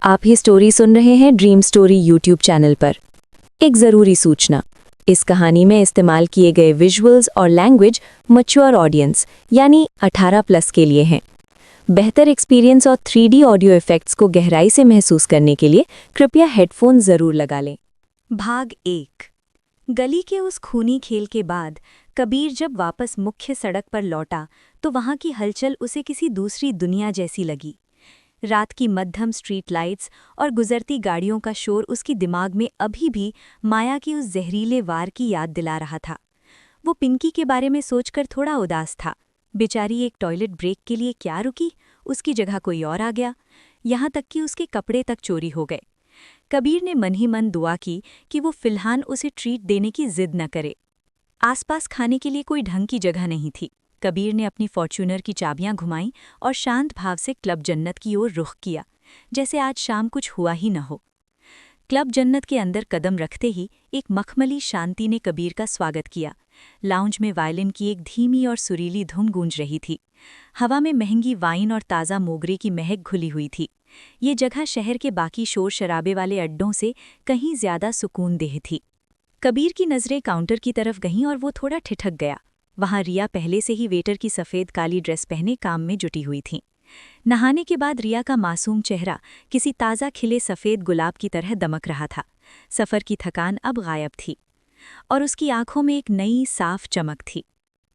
आप ये स्टोरी सुन रहे हैं ड्रीम स्टोरी यूट्यूब चैनल पर। एक ज़रूरी सूचना, इस कहानी में इस्तेमाल किए गए विजुअल्स और लैंग्वेज मैच्योर ऑडियंस यानी 18+ के लिए हैं। बेहतर एक्सपीरियंस और 3D ऑडियो इफ़ेक्ट्स को गहराई से महसूस करने के लिए कृपया हेडफोन ज़रूर लगा लें। भाग 1। गली के उस खूनी खेल के बाद कबीर जब वापस मुख्य सड़क पर लौटा तो वहां की हलचल उसे किसी दूसरी दुनिया जैसी लगी। रात की मध्यम स्ट्रीट लाइट्स और गुजरती गाड़ियों का शोर उसकी दिमाग में अभी भी माया की उस जहरीले वार की याद दिला रहा था। वो पिंकी के बारे में सोचकर थोड़ा उदास था। बेचारी एक टॉयलेट ब्रेक के लिए क्या रुकी, उसकी जगह कोई और आ गया। यहाँ तक कि उसके कपड़े तक चोरी हो गए। कबीर ने मन ही मन दुआ की कि वो फिलहाल उसे ट्रीट देने की जिद न करे। आसपास खाने के लिए कोई ढंग की जगह नहीं थी। कबीर ने अपनी फॉर्च्यूनर की चाबियां घुमाईं और शांत भाव से क्लब जन्नत की ओर रुख किया, जैसे आज शाम कुछ हुआ ही न हो। क्लब जन्नत के अंदर कदम रखते ही एक मखमली शांति ने कबीर का स्वागत किया। लाउंज में वायलिन की एक धीमी और सुरीली धुन गूंज रही थी। हवा में महंगी वाइन और ताज़ा मोगरे की महक घुली हुई थी। ये जगह शहर के बाकी शोर शराबे वाले अड्डों से कहीं ज्यादा सुकूनदेह थी। कबीर की नज़रें काउंटर की तरफ गईं और वो थोड़ा ठिठक गया। वहां रिया पहले से ही वेटर की सफ़ेद काली ड्रेस पहने काम में जुटी हुई थी। नहाने के बाद रिया का मासूम चेहरा किसी ताज़ा खिले सफ़ेद गुलाब की तरह दमक रहा था। सफ़र की थकान अब गायब थी और उसकी आंखों में एक नई साफ चमक थी।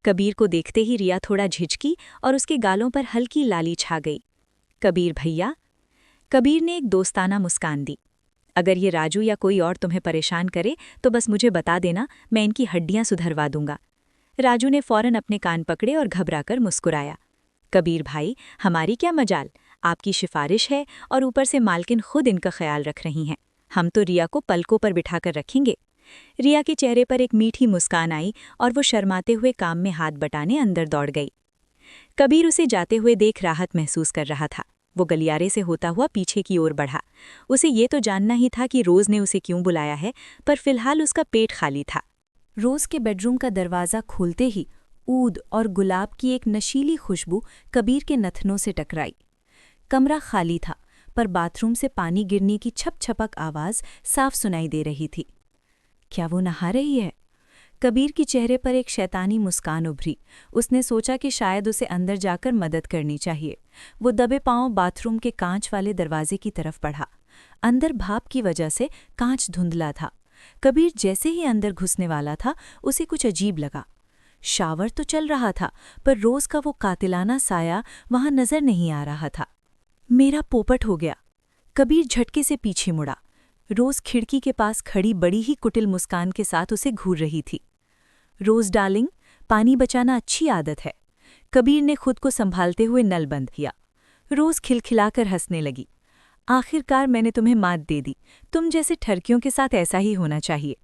कबीर को देखते ही रिया थोड़ा झिझकी और उसके गालों पर हल्की लाली छा गई। कबीर भैया। कबीर ने एक दोस्ताना मुस्कान दी। अगर ये राजू या कोई और तुम्हें परेशान करे तो बस मुझे बता देना, मैं इनकी हड्डियां सुधरवा दूंगा। राजू ने फौरन अपने कान पकड़े और घबराकर मुस्कुराया। कबीर भाई, हमारी क्या मजाल, आपकी सिफारिश है और ऊपर से मालकिन खुद इनका ख्याल रख रही हैं। हम तो रिया को पलकों पर बिठाकर रखेंगे। रिया के चेहरे पर एक मीठी मुस्कान आई और वो शर्माते हुए काम में हाथ बटाने अंदर दौड़ गई। कबीर उसे जाते हुए देख राहत महसूस कर रहा था। वो गलियारे से होता हुआ पीछे की ओर बढ़ा। उसे ये तो जानना ही था कि रोज़ ने उसे क्यों बुलाया है, पर फिलहाल उसका पेट खाली था। रोज़ के बेडरूम का दरवाज़ा खोलते ही ऊद और गुलाब की एक नशीली खुशबू कबीर के नथनों से टकराई। कमरा खाली था, पर बाथरूम से पानी गिरने की छप छपक आवाज़ साफ सुनाई दे रही थी। क्या वो नहा रही है? कबीर के चेहरे पर एक शैतानी मुस्कान उभरी। उसने सोचा कि शायद उसे अंदर जाकर मदद करनी चाहिए। वो दबे पांव बाथरूम के कांच वाले दरवाजे की तरफ बढ़ा। अंदर भाप की वजह से कांच धुंधला था। कबीर जैसे ही अंदर घुसने वाला था, उसे कुछ अजीब लगा। शावर तो चल रहा था, पर रोज़ का वो कातिलाना साया वहां नजर नहीं आ रहा था। मेरा पोपट हो गया। कबीर झटके से पीछे मुड़ा। रोज़ खिड़की के पास खड़ी बड़ी ही कुटिल मुस्कान के साथ उसे घूर रही थी। रोज़ डार्लिंग, पानी बचाना अच्छी आदत है। कबीर ने खुद को संभालते हुए नल बंद किया। रोज़ खिलखिलाकर हंसने लगी। आखिरकार मैंने तुम्हें मात दे दी। तुम जैसे ठरकियों के साथ ऐसा ही होना चाहिए।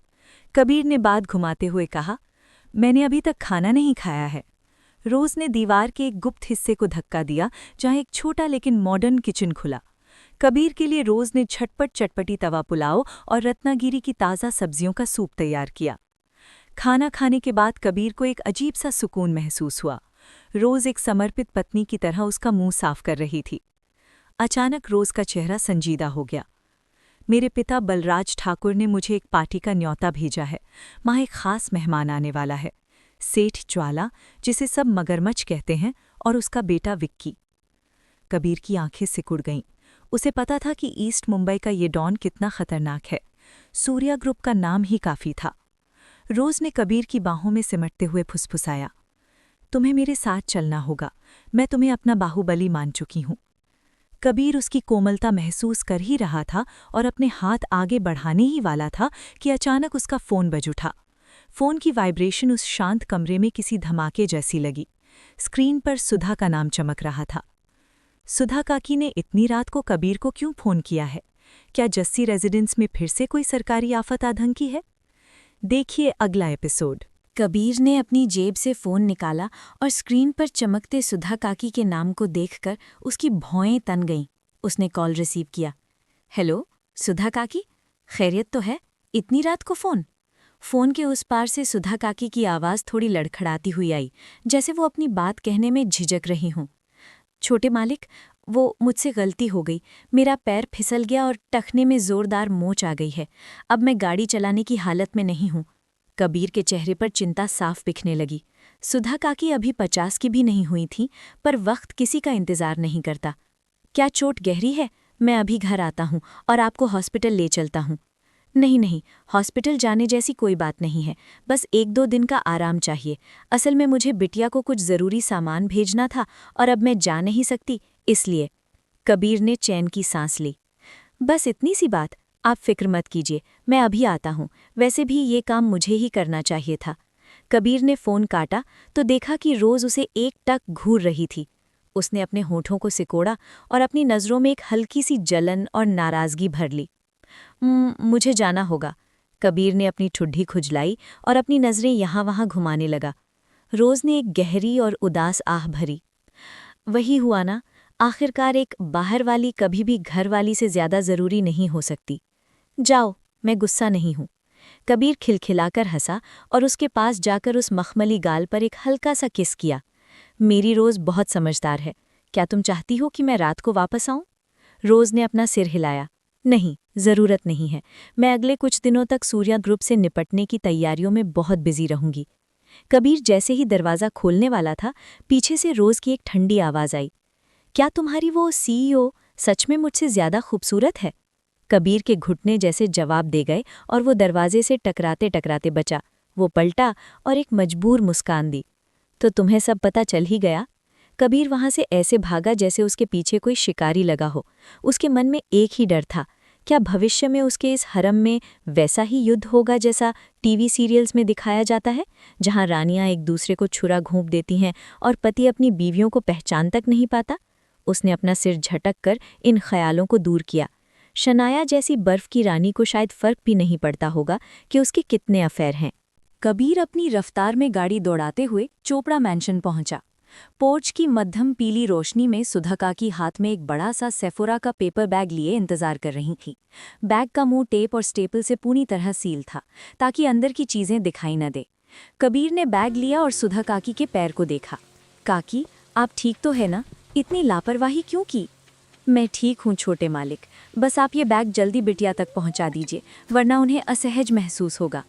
कबीर ने बात घुमाते हुए कहा, मैंने अभी तक खाना नहीं खाया है। रोज़ ने दीवार के एक गुप्त हिस्से को धक्का दिया, जहाँ एक छोटा लेकिन मॉडर्न किचन खुला। कबीर के लिए रोज़ ने झटपट चटपटी तवा पुलाव और रत्नागिरी की ताज़ा सब्जियों का सूप तैयार किया। खाना खाने के बाद कबीर को एक अजीब सा सुकून महसूस हुआ। रोज़ एक समर्पित पत्नी की तरह उसका मुंह साफ कर रही थी। अचानक रोज़ का चेहरा संजीदा हो गया। मेरे पिता बलराज ठाकुर ने मुझे एक पार्टी का न्योता भेजा है। वहाँ एक खास मेहमान आने वाला है, सेठ ज्वाला, जिसे सब मगरमच्छ कहते हैं, और उसका बेटा विक्की। कबीर की आंखें सिकुड़ गईं। उसे पता था कि ईस्ट मुंबई का ये डॉन कितना खतरनाक है। सूर्या ग्रुप का नाम ही काफ़ी था। रोज़ ने कबीर की बाहों में सिमटते हुए फुसफुसाया, तुम्हें मेरे साथ चलना होगा। मैं तुम्हें अपना बाहुबली मान चुकी हूँ। कबीर उसकी कोमलता महसूस कर ही रहा था और अपने हाथ आगे बढ़ाने ही वाला था कि अचानक उसका फ़ोन बज उठा। फ़ोन की वाइब्रेशन उस शांत कमरे में किसी धमाके जैसी लगी। स्क्रीन पर सुधा का नाम चमक रहा था। सुधा काकी ने इतनी रात को कबीर को क्यों फ़ोन किया है? क्या जस्सी रेजिडेंस में फिर से कोई सरकारी आफत आतंकी है? देखिए अगला एपिसोड। कबीर ने अपनी जेब से फ़ोन निकाला और स्क्रीन पर चमकते सुधा काकी के नाम को देखकर उसकी भौएं तन गईं। उसने कॉल रिसीव किया। हेलो, सुधा काकी, खैरियत तो है? इतनी रात को फ़ोन? फ़ोन के उस पार से सुधा काकी की आवाज़ थोड़ी लड़खड़ाती हुई आई, जैसे वो अपनी बात कहने में झिझक रही हों। छोटे मालिक, वो मुझसे गलती हो गई। मेरा पैर फिसल गया और टखने में जोरदार मोच आ गई है। अब मैं गाड़ी चलाने की हालत में नहीं हूँ। कबीर के चेहरे पर चिंता साफ दिखने लगी। सुधा काकी अभी 50 की भी नहीं हुई थी, पर वक्त किसी का इंतजार नहीं करता। क्या चोट गहरी है? मैं अभी घर आता हूँ और आपको हॉस्पिटल ले चलता हूँ। नहीं नहीं, हॉस्पिटल जाने जैसी कोई बात नहीं है, बस 1-2 दिन का आराम चाहिए। असल में मुझे बिटिया को कुछ ज़रूरी सामान भेजना था और अब मैं जा नहीं सकती, इसलिए। कबीर ने चैन की सांस ली। बस इतनी सी बात, आप फिक्र मत कीजिए, मैं अभी आता हूँ। वैसे भी ये काम मुझे ही करना चाहिए था। कबीर ने फ़ोन काटा तो देखा कि रोज़ उसे एकटक घूर रही थी। उसने अपने होठों को सिकोड़ा और अपनी नज़रों में एक हल्की सी जलन और नाराज़गी भर ली। मुझे जाना होगा। कबीर ने अपनी ठुड्डी खुजलाई और अपनी नज़रें यहाँ वहाँ घुमाने लगा। रोज़ ने एक गहरी और उदास आह भरी। वही हुआ ना, आखिरकार एक बाहर वाली कभी भी घर वाली से ज़्यादा ज़रूरी नहीं हो सकती। जाओ, मैं गुस्सा नहीं हूँ। कबीर खिलखिलाकर हंसा और उसके पास जाकर उस मखमली गाल पर एक हल्का सा किस किया। मेरी रोज़ बहुत समझदार है। क्या तुम चाहती हो कि मैं रात को वापस आऊं? रोज़ ने अपना सिर हिलाया। नहीं, ज़रूरत नहीं है। मैं अगले कुछ दिनों तक सूर्या ग्रुप से निपटने की तैयारियों में बहुत बिजी रहूंगी। कबीर जैसे ही दरवाज़ा खोलने वाला था, पीछे से रोज़ की एक ठंडी आवाज़ आई। क्या तुम्हारी वो CEO सच में मुझसे ज़्यादा खूबसूरत है? कबीर के घुटने जैसे जवाब दे गए और वो दरवाजे से टकराते टकराते बचा। वो पलटा और एक मजबूर मुस्कान दी। तो तुम्हें सब पता चल ही गया? कबीर वहां से ऐसे भागा जैसे उसके पीछे कोई शिकारी लगा हो। उसके मन में एक ही डर था, क्या भविष्य में उसके इस हरम में वैसा ही युद्ध होगा जैसा टीवी सीरियल्स में दिखाया जाता है, जहां रानियां एक दूसरे को छुरा घोंप देती हैं और पति अपनी बीवियों को पहचान तक नहीं पाता? उसने अपना सिर झटक कर इन ख्यालों को दूर किया। शनाया जैसी बर्फ की रानी को शायद फर्क भी नहीं पड़ता होगा कि उसके कितने अफेयर हैं। कबीर अपनी रफ्तार में गाड़ी दौड़ाते हुए चोपड़ा मैंशन पहुंचा। पोर्च की मध्यम पीली रोशनी में सुधा काकी हाथ में एक बड़ा सा सेफोरा का पेपर बैग लिए इंतजार कर रही थी। बैग का मुंह टेप और स्टेपल से पूरी तरह सील था, ताकि अंदर की चीजें दिखाई न दे। कबीर ने बैग लिया और सुधा काकी के पैर को देखा। काकी, आप ठीक तो है ना? इतनी लापरवाही क्यों की? मैं ठीक हूँ छोटे मालिक, बस आप ये बैग जल्दी बिटिया तक पहुँचा दीजिए, वरना उन्हें असहज महसूस होगा।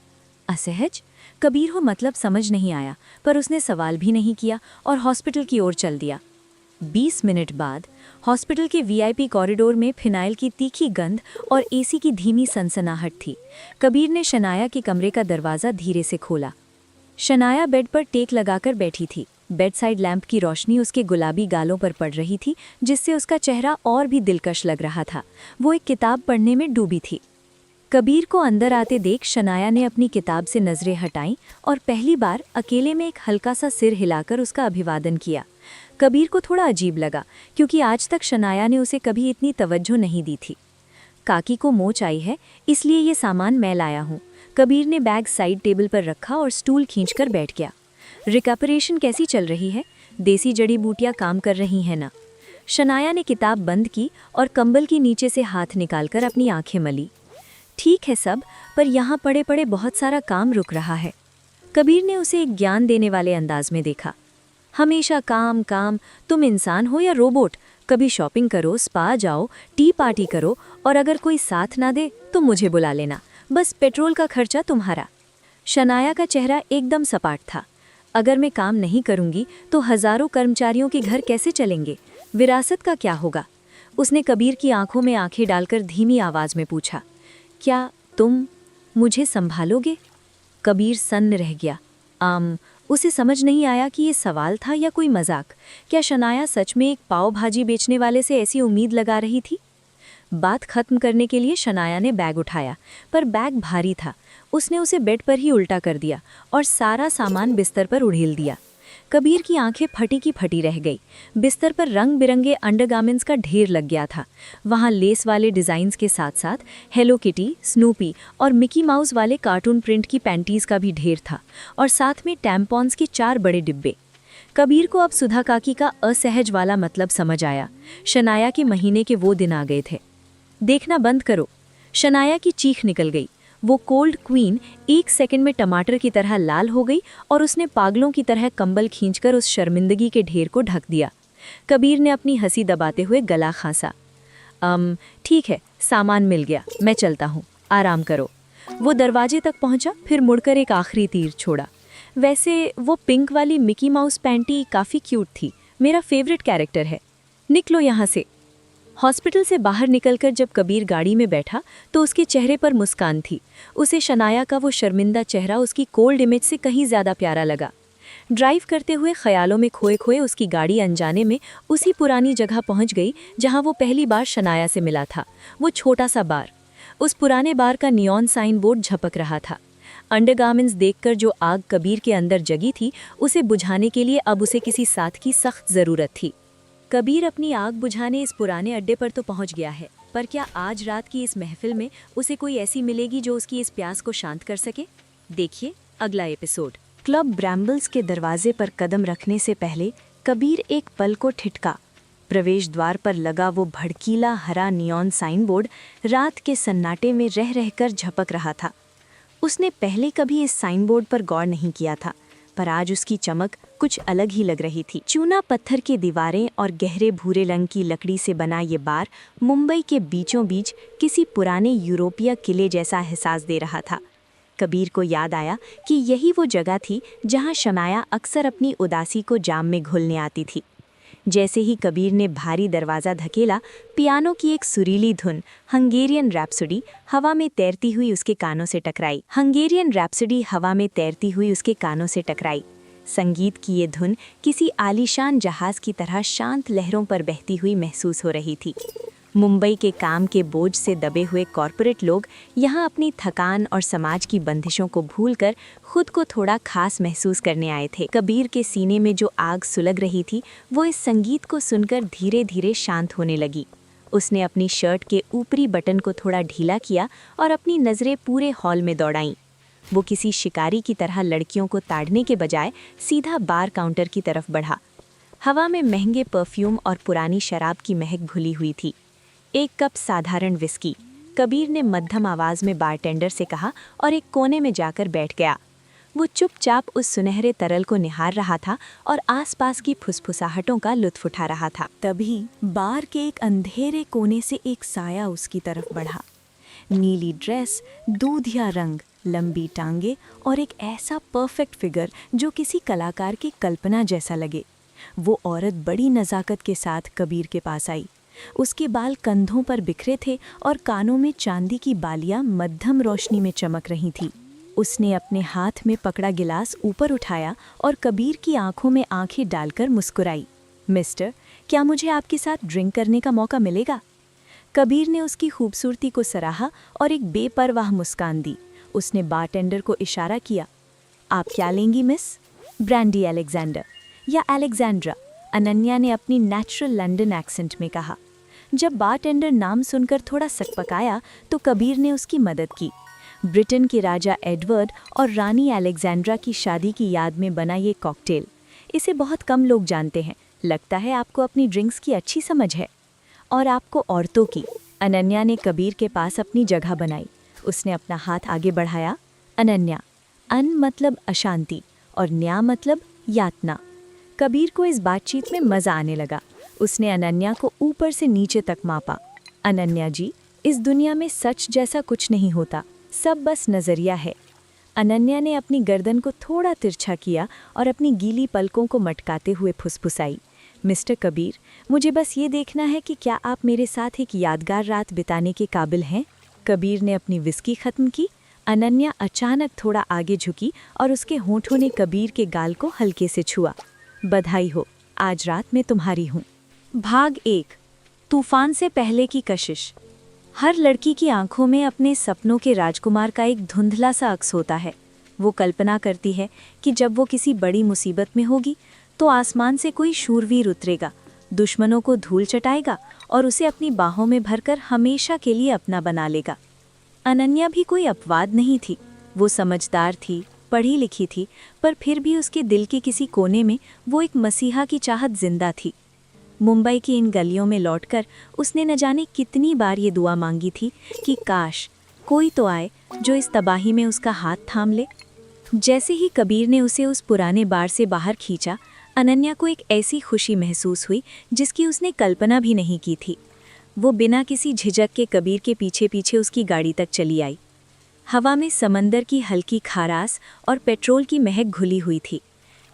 असहज? कबीर को मतलब समझ नहीं आया, पर उसने सवाल भी नहीं किया और हॉस्पिटल की ओर चल दिया। 20 मिनट बाद हॉस्पिटल के VIP कॉरिडोर में फिनाइल की तीखी गंध और AC की धीमी सनसनाहट थी। कबीर ने शनाया के कमरे का दरवाज़ा धीरे से खोला। शनाया बेड पर टेक लगाकर बैठी थी। बेड साइड लैंप की रोशनी उसके गुलाबी गालों पर पड़ रही थी, जिससे उसका चेहरा और भी दिलकश लग रहा था। वो एक किताब पढ़ने में डूबी थी। कबीर को अंदर आते देख शनाया ने अपनी किताब से नजरें हटाईं और पहली बार अकेले में एक हल्का सा सिर हिलाकर उसका अभिवादन किया। कबीर को थोड़ा अजीब लगा, क्योंकि आज तक शनाया ने उसे कभी इतनी तवज्जो नहीं दी थी। काकी को मोच आई है, इसलिए ये सामान मैं लाया हूँ। कबीर ने बैग साइड टेबल पर रखा और स्टूल खींचकर बैठ गया। रिकपरेशन कैसी चल रही है? देसी जड़ी बूटियाँ काम कर रही हैं ना? शनाया ने किताब बंद की और कंबल की नीचे से हाथ निकालकर अपनी आंखें मली। ठीक है सब, पर यहाँ पड़े पड़े बहुत सारा काम रुक रहा है। कबीर ने उसे एक ज्ञान देने वाले अंदाज में देखा। हमेशा काम काम, तुम इंसान हो या रोबोट? कभी शॉपिंग करो, स्पा जाओ, टी पार्टी करो, और अगर कोई साथ ना दे तो मुझे बुला लेना, बस पेट्रोल का खर्चा तुम्हारा। शनाया का चेहरा एकदम सपाट था। अगर मैं काम नहीं करूंगी तो हजारों कर्मचारियों के घर कैसे चलेंगे? विरासत का क्या होगा? उसने कबीर की आंखों में आंखें डालकर धीमी आवाज में पूछा, क्या तुम मुझे संभालोगे? कबीर सन्न रह गया। उसे समझ नहीं आया कि ये सवाल था या कोई मजाक। क्या शनाया सच में एक पाव भाजी बेचने वाले से ऐसी उम्मीद लगा रही थी? बात खत्म करने के लिए शनाया ने बैग उठाया, पर बैग भारी था। उसने उसे बेड पर ही उल्टा कर दिया और सारा सामान बिस्तर पर उड़ेल दिया। कबीर की आंखें फटी की फटी रह गई। बिस्तर पर रंग बिरंगे अंडरगार्मेंट्स का ढेर लग गया था। वहाँ लेस वाले डिज़ाइंस के साथ साथ हेलो किटी, स्नूपी और मिकी माउस वाले कार्टून प्रिंट की पैंटीज़ का भी ढेर था, और साथ में टैम्पॉन्स के 4 बड़े डिब्बे। कबीर को अब सुधा काकी का असहज वाला मतलब समझ आया। शनाया के महीने के वो दिन आ गए थे। देखना बंद करो। शनाया की चीख निकल गई। वो कोल्ड क्वीन 1 सेकंड में टमाटर की तरह लाल हो गई और उसने पागलों की तरह कंबल खींचकर उस शर्मिंदगी के ढेर को ढक दिया। कबीर ने अपनी हंसी दबाते हुए गला खांसा। ठीक है, सामान मिल गया, मैं चलता हूँ, आराम करो। वो दरवाजे तक पहुंचा, फिर मुड़कर एक आखिरी तीर छोड़ा। वैसे वो पिंक वाली मिकी माउस पैंटी काफ़ी क्यूट थी, मेरा फेवरेट कैरेक्टर है। निकलो यहाँ से। हॉस्पिटल से बाहर निकलकर जब कबीर गाड़ी में बैठा तो उसके चेहरे पर मुस्कान थी। उसे शनाया का वो शर्मिंदा चेहरा उसकी कोल्ड इमेज से कहीं ज़्यादा प्यारा लगा। ड्राइव करते हुए ख्यालों में खोए खोए उसकी गाड़ी अनजाने में उसी पुरानी जगह पहुंच गई जहां वो पहली बार शनाया से मिला था। वो छोटा सा बार, उस पुराने बार का नियॉन साइन बोर्ड झपक रहा था। अंडरगार्मेंट्स देखकर जो आग कबीर के अंदर जगी थी, उसे बुझाने के लिए अब उसे किसी साथ की सख्त ज़रूरत थी। कबीर अपनी आग बुझाने इस पुराने अड्डे पर तो पहुंच गया है, पर क्या आज रात की इस महफिल में उसे कोई ऐसी मिलेगी जो उसकी इस प्यास को शांत कर सके? देखिए अगला एपिसोड। क्लब ब्रैम्बल्स के दरवाजे पर कदम रखने से पहले कबीर एक पल को ठिठका। प्रवेश द्वार पर लगा वो भड़कीला हरा नियॉन साइन बोर्ड रात के सन्नाटे में रह रहकर झपक रहा था। उसने पहले कभी इस साइन बोर्ड पर गौर नहीं किया था, पर आज उसकी चमक कुछ अलग ही लग रही थी। चूना पत्थर की दीवारें और गहरे भूरे रंग की लकड़ी से बना ये बार मुंबई के बीचों बीच किसी पुराने यूरोपीय किले जैसा एहसास दे रहा था। कबीर को याद आया कि यही वो जगह थी जहां शनाया अक्सर अपनी उदासी को जाम में घुलने आती थी। जैसे ही कबीर ने भारी दरवाज़ा धकेला, पियानो की एक सुरीली धुन हंगेरियन रैप्सोडी हवा में तैरती हुई उसके कानों से टकराई। हंगेरियन रैप्सोडी हवा में तैरती हुई उसके कानों से टकराई। संगीत की ये धुन किसी आलीशान जहाज की तरह शांत लहरों पर बहती हुई महसूस हो रही थी। मुंबई के काम के बोझ से दबे हुए कॉरपोरेट लोग यहाँ अपनी थकान और समाज की बंदिशों को भूलकर खुद को थोड़ा खास महसूस करने आए थे। कबीर के सीने में जो आग सुलग रही थी, वो इस संगीत को सुनकर धीरे धीरे शांत होने लगी। उसने अपनी शर्ट के ऊपरी बटन को थोड़ा ढीला किया और अपनी नज़रें पूरे हॉल में दौड़ाईं। वो किसी शिकारी की तरह लड़कियों को ताड़ने के बजाय सीधा बार काउंटर की तरफ बढ़ा। हवा में महंगे परफ्यूम और पुरानी शराब की महक घुली हुई थी। एक कप साधारण विस्की, कबीर ने मध्यम आवाज़ में बारटेंडर से कहा और एक कोने में जाकर बैठ गया। वो चुपचाप उस सुनहरे तरल को निहार रहा था और आसपास की फुसफुसाहटों का लुत्फ उठा रहा था। तभी बार के एक अंधेरे कोने से एक साया उसकी तरफ बढ़ा। नीली ड्रेस, दूधिया रंग, लंबी टांगे और एक ऐसा परफेक्ट फिगर जो किसी कलाकार की कल्पना जैसा लगे। वो औरत बड़ी नज़ाकत के साथ कबीर के पास आई। उसके बाल कंधों पर बिखरे थे और कानों में चांदी की बालियां मध्यम रोशनी में चमक रही थी। उसने अपने हाथ में पकड़ा गिलास ऊपर उठाया और कबीर की आंखों में आंखें डालकर मुस्कुराई। मिस्टर, क्या मुझे आपके साथ ड्रिंक करने का मौका मिलेगा? कबीर ने उसकी खूबसूरती को सराहा और एक बेपरवाह मुस्कान दी। उसने बारटेंडर को इशारा किया। आप क्या लेंगी मिस? ब्रांडी अलेक्जेंडर या अलेक्जेंड्रा, अनन्या ने अपनी नेचुरल लंदन एक्सेंट में कहा। जब बारटेंडर नाम सुनकर थोड़ा सकपकाया तो कबीर ने उसकी मदद की। ब्रिटेन के राजा एडवर्ड और रानी अलेक्जेंड्रा की शादी की याद में बना ये कॉकटेल, इसे बहुत कम लोग जानते हैं। लगता है आपको अपनी ड्रिंक्स की अच्छी समझ है। और आपको औरतों की। अनन्या ने कबीर के पास अपनी जगह बनाई। उसने अपना हाथ आगे बढ़ाया। अनन्या, अन मतलब अशांति और न्या मतलब यातना। कबीर को इस बातचीत में मज़ा आने लगा। उसने अनन्या को ऊपर से नीचे तक मापा। अनन्या जी, इस दुनिया में सच जैसा कुछ नहीं होता, सब बस नज़रिया है। अनन्या ने अपनी गर्दन को थोड़ा तिरछा किया और अपनी गीली पलकों को मटकाते हुए फुसफुसाई। मिस्टर कबीर, मुझे बस ये देखना है कि क्या आप मेरे साथ एक यादगार रात बिताने के काबिल हैं। कबीर ने अपनी विस्की ख़त्म की। अनन्या अचानक थोड़ा आगे झुकी और उसके होंठों ने कबीर के गाल को हल्के से छुआ। बधाई हो, आज रात मैं तुम्हारी हूँ। भाग 1, तूफान से पहले की कशिश। हर लड़की की आंखों में अपने सपनों के राजकुमार का एक धुंधला सा अक्स होता है। वो कल्पना करती है कि जब वो किसी बड़ी मुसीबत में होगी तो आसमान से कोई शूरवीर उतरेगा, दुश्मनों को धूल चटाएगा और उसे अपनी बाहों में भरकर हमेशा के लिए अपना बना लेगा। अनन्या भी कोई अपवाद नहीं थी। वो समझदार थी, पढ़ी लिखी थी, पर फिर भी उसके दिल के किसी कोने में वो एक मसीहा की चाहत जिंदा थी। मुंबई की इन गलियों में लौटकर उसने न जाने कितनी बार ये दुआ मांगी थी कि काश कोई तो आए जो इस तबाही में उसका हाथ थाम ले। जैसे ही कबीर ने उसे उस पुराने बार से बाहर खींचा, अनन्या को एक ऐसी खुशी महसूस हुई जिसकी उसने कल्पना भी नहीं की थी। वो बिना किसी झिझक के कबीर के पीछे पीछे उसकी गाड़ी तक चली आई। हवा में समंदर की हल्की खारास और पेट्रोल की महक घुली हुई थी।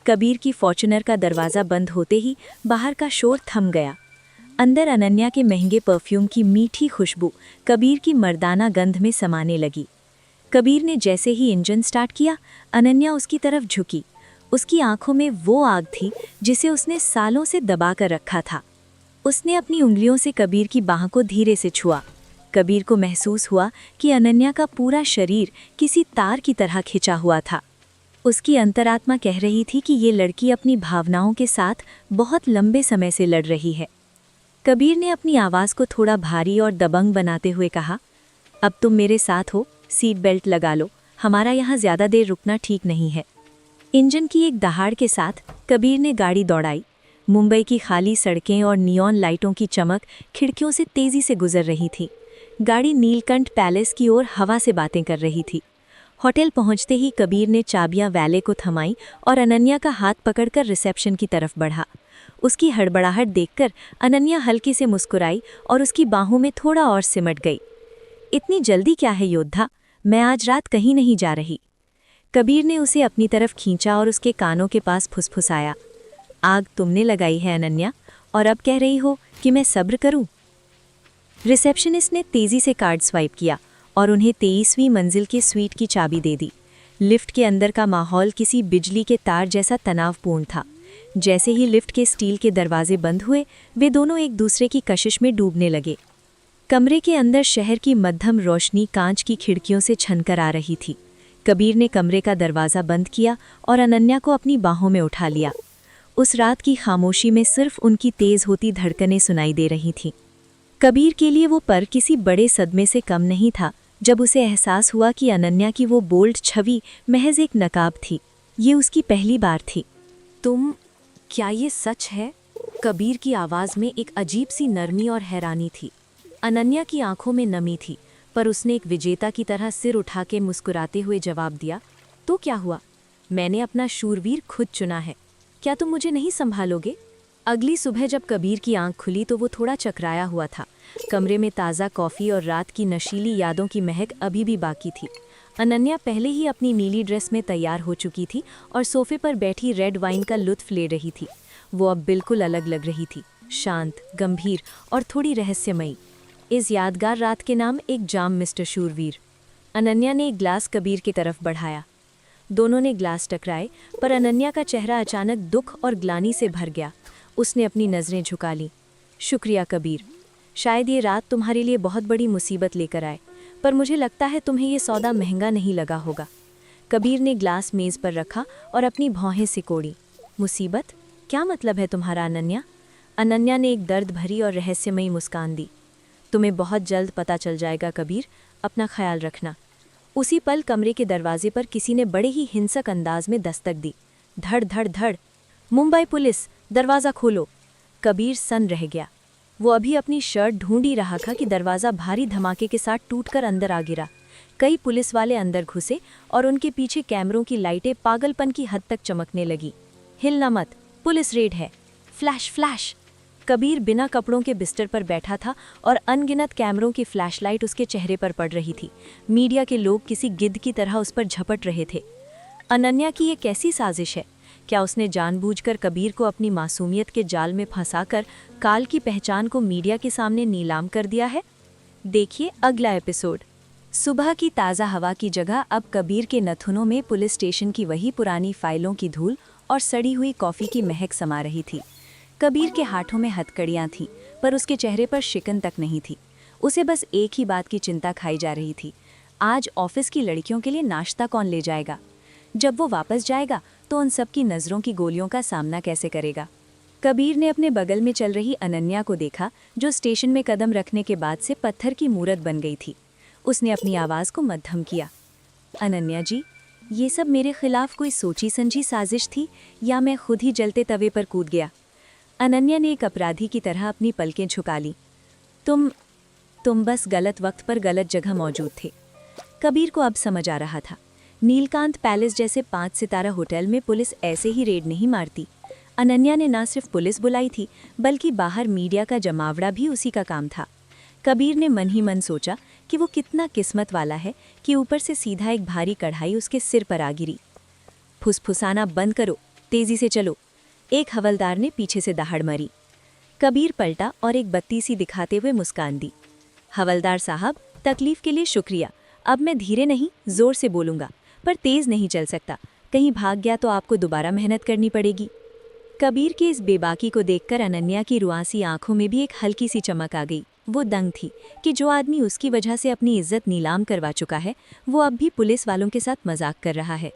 कबीर की फॉर्च्यूनर का दरवाज़ा बंद होते ही बाहर का शोर थम गया। अंदर अनन्या के महंगे परफ्यूम की मीठी खुशबू कबीर की मर्दाना गंध में समाने लगी। कबीर ने जैसे ही इंजन स्टार्ट किया, अनन्या उसकी तरफ झुकी। उसकी आंखों में वो आग थी जिसे उसने सालों से दबा कर रखा था। उसने अपनी उंगलियों से कबीर की बाह को धीरे से छुआ। कबीर को महसूस हुआ कि अनन्या का पूरा शरीर किसी तार की तरह खिंचा हुआ था। उसकी अंतरात्मा कह रही थी कि ये लड़की अपनी भावनाओं के साथ बहुत लंबे समय से लड़ रही है। कबीर ने अपनी आवाज़ को थोड़ा भारी और दबंग बनाते हुए कहा, अब तुम मेरे साथ हो, सीट बेल्ट लगा लो, हमारा यहाँ ज़्यादा देर रुकना ठीक नहीं है। इंजन की एक दहाड़ के साथ कबीर ने गाड़ी दौड़ाई। मुंबई की खाली सड़कें और नियॉन लाइटों की चमक खिड़कियों से तेज़ी से गुजर रही थी। गाड़ी नीलकंठ पैलेस की ओर हवा से बातें कर रही थी। होटल पहुंचते ही कबीर ने चाबियां वैले को थमाई और अनन्या का हाथ पकड़कर रिसेप्शन की तरफ बढ़ा। उसकी हड़बड़ाहट देखकर अनन्या हल्के से मुस्कुराई और उसकी बाहों में थोड़ा और सिमट गई। इतनी जल्दी क्या है योद्धा, मैं आज रात कहीं नहीं जा रही। कबीर ने उसे अपनी तरफ खींचा और उसके कानों के पास फुसफुसाया, आग तुमने लगाई है अनन्या, और अब कह रही हो कि मैं सब्र करूं। रिसेप्शनिस्ट ने तेजी से कार्ड स्वाइप किया और उन्हें 23वीं मंजिल के स्वीट की चाबी दे दी। लिफ्ट के अंदर का माहौल किसी बिजली के तार जैसा तनावपूर्ण था। जैसे ही लिफ्ट के स्टील के दरवाजे बंद हुए, वे दोनों एक दूसरे की कशिश में डूबने लगे। कमरे के अंदर शहर की मध्यम रोशनी कांच की खिड़कियों से छनकर आ रही थी। कबीर ने कमरे का दरवाज़ा बंद किया और अनन्या को अपनी बाहों में उठा लिया। उस रात की खामोशी में सिर्फ उनकी तेज़ होती धड़कनें सुनाई दे रही थीं। कबीर के लिए वो पल किसी बड़े सदमे से कम नहीं था जब उसे एहसास हुआ कि अनन्या की वो बोल्ड छवि महज एक नकाब थी। ये उसकी पहली बार थी। तुम, क्या ये सच है? कबीर की आवाज़ में एक अजीब सी नरमी और हैरानी थी। अनन्या की आंखों में नमी थी, पर उसने एक विजेता की तरह सिर उठा के मुस्कुराते हुए जवाब दिया, तो क्या हुआ? मैंने अपना शूरवीर खुद चुना है। क्या तुम मुझे नहीं संभालोगे? अगली सुबह जब कबीर की आंख खुली तो वो थोड़ा चकराया हुआ था। कमरे में ताज़ा कॉफ़ी और रात की नशीली यादों की महक अभी भी बाकी थी। अनन्या पहले ही अपनी नीली ड्रेस में तैयार हो चुकी थी और सोफे पर बैठी रेड वाइन का लुत्फ ले रही थी। वो अब बिल्कुल अलग लग रही थी, शांत, गंभीर और थोड़ी रहस्यमयी। इस यादगार रात के नाम एक जाम मिस्टर शूरवीर। अनन्या ने एक ग्लास कबीर की तरफ बढ़ाया। दोनों ने ग्लास टकराए, पर अनन्या का चेहरा अचानक दुख और ग्लानि से भर गया। उसने अपनी नज़रें झुका लीं। शुक्रिया कबीर, शायद ये रात तुम्हारे लिए बहुत बड़ी मुसीबत लेकर आए, पर मुझे लगता है तुम्हें ये सौदा महंगा नहीं लगा होगा। कबीर ने ग्लास मेज़ पर रखा और अपनी भौहें सिकोड़ी। मुसीबत? क्या मतलब है तुम्हारा अनन्या? अनन्या ने एक दर्द भरी और रहस्यमयी मुस्कान दी। तुम्हें बहुत जल्द पता चल जाएगा कबीर, अपना ख्याल रखना। उसी पल कमरे के दरवाजे पर किसी ने बड़े ही हिंसक अंदाज में दस्तक दी। धड़ धड़ धड़। मुंबई पुलिस, दरवाज़ा खोलो। कबीर सन रह गया। वो अभी अपनी शर्ट ढूंढ ही रहा था कि दरवाज़ा भारी धमाके के साथ टूटकर अंदर आ गिरा। कई पुलिस वाले अंदर घुसे और उनके पीछे कैमरों की लाइटें पागलपन की हद तक चमकने लगी। हिलना मत, पुलिस रेड है। Flash flash. कबीर बिना कपड़ों के बिस्तर पर बैठा था और अनगिनत कैमरों की फ्लैशलाइट उसके चेहरे पर पड़ रही थी। मीडिया के लोग किसी गिद्ध की तरह उस पर झपट रहे थे। अनन्या की ये कैसी साजिश है? क्या उसने जानबूझकर कबीर को अपनी मासूमियत के जाल में फंसाकर काल की पहचान को मीडिया के सामने नीलाम कर दिया है? देखिए अगला एपिसोड। सुबह की ताज़ा हवा की जगह अब कबीर के नथुनों में पुलिस स्टेशन की वही पुरानी फाइलों की धूल और सड़ी हुई कॉफ़ी की महक समा रही थी। कबीर के हाथों में हथकड़ियाँ थीं, पर उसके चेहरे पर शिकन तक नहीं थी। उसे बस एक ही बात की चिंता खाई जा रही थी, आज ऑफिस की लड़कियों के लिए नाश्ता कौन ले जाएगा? जब वो वापस जाएगा तो उन सब की नज़रों की गोलियों का सामना कैसे करेगा? कबीर ने अपने बगल में चल रही अनन्या को देखा, जो स्टेशन में कदम रखने के बाद से पत्थर की मूरत बन गई थी। उसने अपनी आवाज़ को मध्यम किया। अनन्या जी, ये सब मेरे खिलाफ कोई सोची समझी साजिश थी या मैं खुद ही जलते तवे पर कूद गया? अनन्या ने एक अपराधी की तरह अपनी पलकें झुका ली। तुम बस गलत वक्त पर गलत जगह मौजूद थे। कबीर को अब समझ आ रहा था, नीलकांत पैलेस जैसे 5 सितारा होटल में पुलिस ऐसे ही रेड नहीं मारती। अनन्या ने न सिर्फ पुलिस बुलाई थी, बल्कि बाहर मीडिया का जमावड़ा भी उसी का काम था। कबीर ने मन ही मन सोचा कि वो कितना किस्मत वाला है कि ऊपर से सीधा एक भारी कढ़ाई उसके सिर पर आ गिरी। फुसफुसाना बंद करो, तेजी से चलो, एक हवलदार ने पीछे से दहाड़ मारी। कबीर पलटा और एक बत्ती सी दिखाते हुए मुस्कान दी। हवलदार साहब, तकलीफ के लिए शुक्रिया। अब मैं धीरे नहीं, जोर से बोलूँगा, पर तेज नहीं चल सकता। कहीं भाग गया तो आपको दोबारा मेहनत करनी पड़ेगी। कबीर के इस बेबाकी को देखकर अनन्या की रुआसी आंखों में भी एक हल्की सी चमक आ गई। वो दंग थी कि जो आदमी उसकी वजह से अपनी इज्जत नीलाम करवा चुका है, वो अब भी पुलिस वालों के साथ मजाक कर रहा है।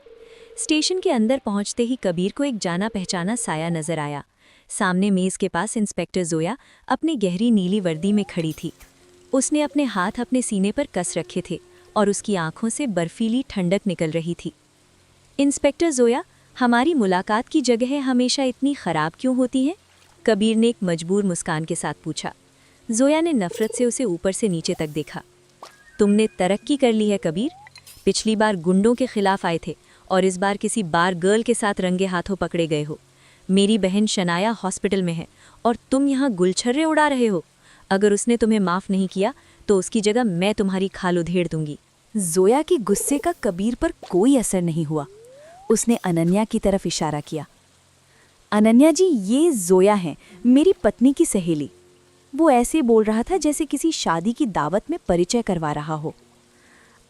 स्टेशन के अंदर पहुंचते ही कबीर को एक जाना पहचाना साया नजर आया। सामने मेज के पास इंस्पेक्टर जोया अपनी गहरी नीली वर्दी में खड़ी थी। उसने अपने हाथ अपने सीने पर कस रखे थे और उसकी आंखों से बर्फीली ठंडक निकल रही थी। इंस्पेक्टर जोया, हमारी मुलाकात की जगह हमेशा इतनी खराब क्यों होती है? कबीर ने एक मजबूर मुस्कान के साथ पूछा। जोया ने नफरत से उसे ऊपर से नीचे तक देखा। तुमने तरक्की कर ली है कबीर। पिछली बार गुंडों के खिलाफ आए थे और इस बार किसी बार गर्ल के साथ रंगे हाथों पकड़े गए हो। मेरी बहन शनाया हॉस्पिटल में है और तुम यहाँ गुलछर्रे उड़ा रहे हो। अगर उसने तुम्हें माफ़ नहीं किया तो उसकी जगह मैं तुम्हारी खाल उधेड़ दूंगी। जोया की गुस्से का कबीर पर कोई असर नहीं हुआ। उसने अनन्या की तरफ इशारा किया। अनन्या जी, ये जोया हैं, मेरी पत्नी की सहेली। वो ऐसे बोल रहा था जैसे किसी शादी की दावत में परिचय करवा रहा हो।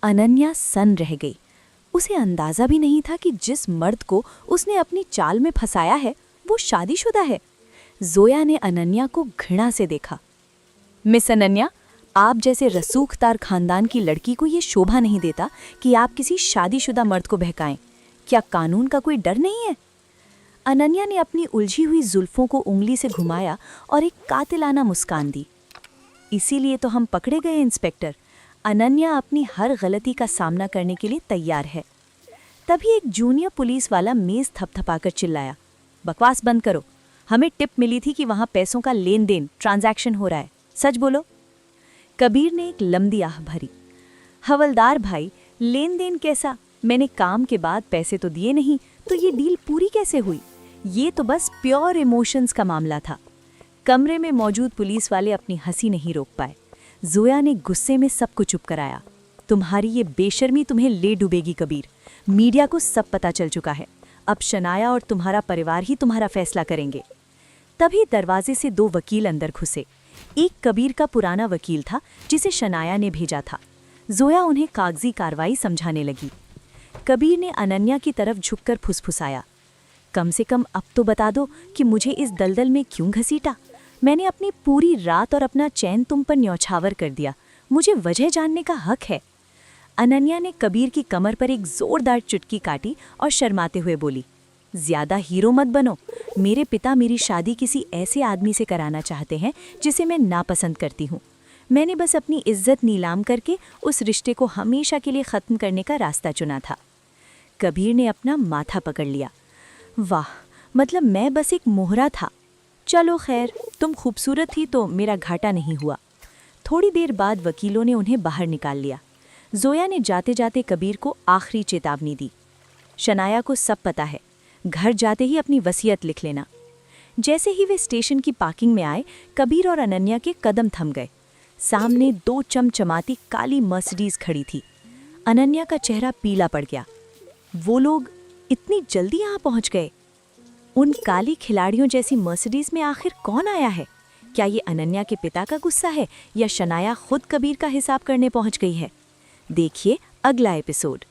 अनन्या सन्न रह गई। उसे अंदाजा भी नहीं था कि जिस मर्द को उसने अपनी चाल में फंसाया है वो शादीशुदा है। जोया ने अनन्या को घृणा से देखा। मिस अनन्या, आप जैसे रसूखदार खानदान की लड़की को ये शोभा नहीं देता कि आप किसी शादीशुदा मर्द को बहकाएं। क्या कानून का कोई डर नहीं है? अनन्या ने अपनी उलझी हुई जुल्फों को उंगली से घुमाया और एक कातिलाना मुस्कान दी। इसीलिए तो हम पकड़े गए इंस्पेक्टर। अनन्या अपनी हर गलती का सामना करने के लिए तैयार है। तभी एक जूनियर पुलिस वाला मेज थपथपाकर चिल्लाया, बकवास बंद करो। हमें टिप मिली थी कि वहाँ पैसों का लेन देन ट्रांजैक्शन हो रहा है। सच बोलो। कबीर ने एक लंबी आह भरी। हवलदार भाई, लेन देन कैसा? मैंने काम के बाद पैसे तो दिए नहीं, तो ये डील पूरी कैसे हुई? ये तो बस प्योर इमोशंस का मामला था। कमरे में मौजूद पुलिस वाले अपनी हंसी नहीं रोक पाए। जोया ने गुस्से में सबको चुप कराया। तुम्हारी ये बेशर्मी तुम्हें ले डूबेगी कबीर। मीडिया को सब पता चल चुका है। अब शनाया और तुम्हारा परिवार ही तुम्हारा फैसला करेंगे। तभी दरवाजे से दो वकील अंदर घुसे। एक कबीर का पुराना वकील था जिसे शनाया ने भेजा था। जोया उन्हें कागजी कार्रवाई समझाने लगी। कबीर ने अनन्या की तरफ झुककर फुसफुसाया, कम से कम अब तो बता दो कि मुझे इस दलदल में क्यों घसीटा। मैंने अपनी पूरी रात और अपना चैन तुम पर न्यौछावर कर दिया। मुझे वजह जानने का हक है। अनन्या ने कबीर की कमर पर एक जोरदार चुटकी काटी और शर्माते हुए बोली, ज्यादा हीरो मत बनो। मेरे पिता मेरी शादी किसी ऐसे आदमी से कराना चाहते हैं जिसे मैं नापसंद करती हूँ। मैंने बस अपनी इज्जत नीलाम करके उस रिश्ते को हमेशा के लिए ख़त्म करने का रास्ता चुना था। कबीर ने अपना माथा पकड़ लिया। वाह, मतलब मैं बस एक मोहरा था। चलो खैर, तुम खूबसूरत थी तो मेरा घाटा नहीं हुआ। थोड़ी देर बाद वकीलों ने उन्हें बाहर निकाल लिया। जोया ने जाते जाते कबीर को आखिरी चेतावनी दी, शनाया को सब पता है, घर जाते ही अपनी वसीयत लिख लेना। जैसे ही वे स्टेशन की पार्किंग में आए, कबीर और अनन्या के कदम थम गए। सामने दो चमचमाती काली मर्सिडीज खड़ी थी। अनन्या का चेहरा पीला पड़ गया। वो लोग इतनी जल्दी यहाँ पहुँच गए? उन काली खिलाड़ियों जैसी मर्सिडीज में आखिर कौन आया है? क्या ये अनन्या के पिता का गुस्सा है या शनाया खुद कबीर का हिसाब करने पहुँच गई है? देखिए अगला एपिसोड।